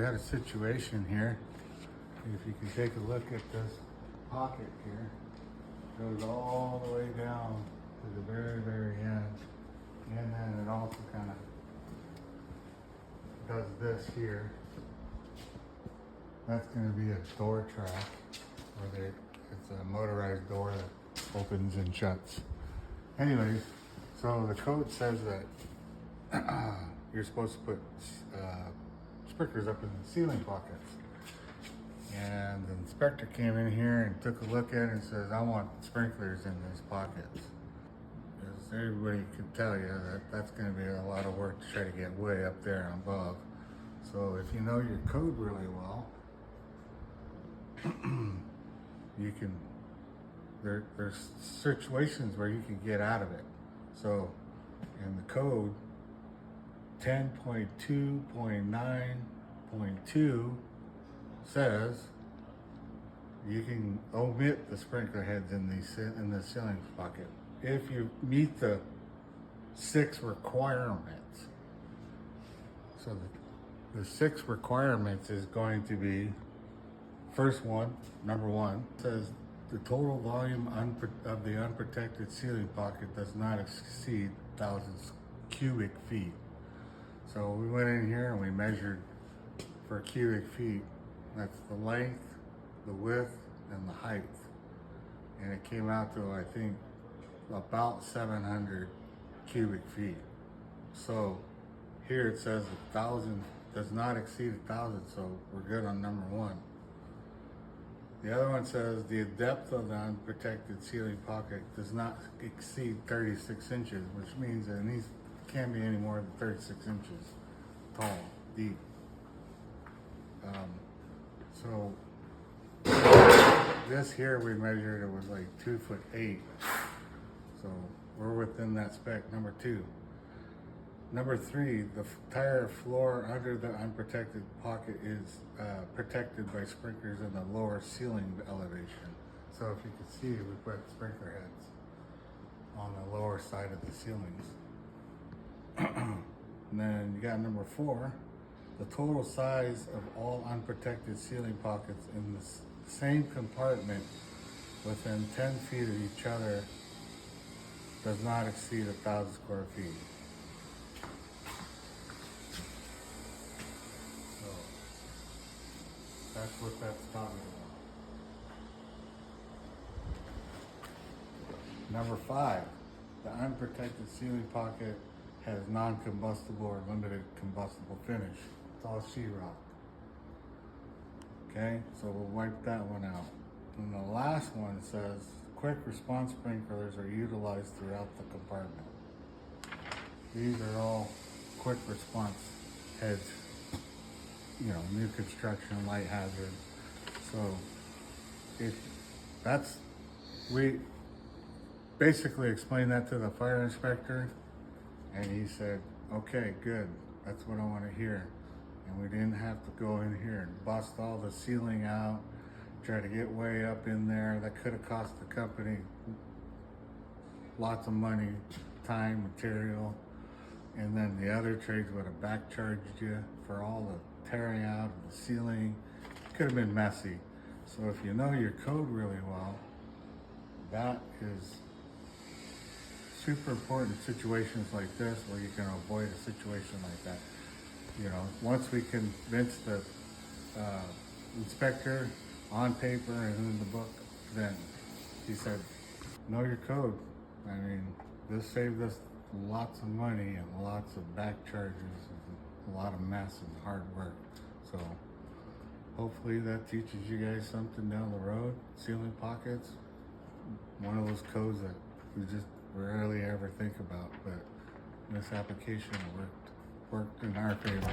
had a situation here. If you can take a look at this pocket here, it goes all the way down to the very, very end. And then it also kind of does this here. That's going to be a door track, where it's a motorized door that opens and shuts. Anyways, so the code says that you're supposed to put sprinklers up in the ceiling pockets. And the inspector came in here and took a look at it and says, I want sprinklers in these pockets. As everybody can tell you, that's going to be a lot of work to try to get way up there and above. So if you know your code really well, you can, there's situations where you can get out of it. So in the code 10.2.9.2 says you can omit the sprinkler heads in the ceiling pocket if you meet the 6 requirements. So the 6 requirements is going to be, first one, number 1, says the total volume of the unprotected ceiling pocket does not exceed 1,000 cubic feet. So we went in here and we measured for cubic feet. That's the length, the width, and the height. And it came out to, I think, about 700 cubic feet. So here it says 1,000 does not exceed 1,000, so we're good on number 1. The other one says the depth of the unprotected ceiling pocket does not exceed 36 inches, which means that it can't be any more than 36 inches tall, deep. So this here we measured, it was like 2'8". So we're within that spec, number 2. Number 3, the entire floor under the unprotected pocket is protected by sprinklers in the lower ceiling elevation. So if you can see, we put sprinkler heads on the lower side of the ceilings. And then you got number 4, the total size of all unprotected ceiling pockets in the same compartment within 10 feet of each other does not exceed 1,000 square feet. So that's what that's talking about. Number 5, the unprotected ceiling pocket has non-combustible or limited combustible finish. It's all sheetrock. Okay, so we'll wipe that one out. And the last one says quick response sprinklers are utilized throughout the compartment. These are all quick response heads, new construction, light hazard. So we basically explained that to the fire inspector, and he said, okay, good, that's what I want to hear. And we didn't have to go in here and bust all the ceiling out, try to get way up in there. That could have cost the company lots of money, time, material. And then the other trades would have back charged you for all the tearing out of the ceiling. It could have been messy. So if you know your code really well, that is super important in situations like this where you can avoid a situation like that. Once we convince the inspector on paper and in the book, then he said, know your code. I mean, this saved us lots of money and lots of back charges and a lot of mess and hard work. So hopefully that teaches you guys something down the road. Ceiling pockets, one of those codes that we just rarely ever think about, but this application worked in our favor.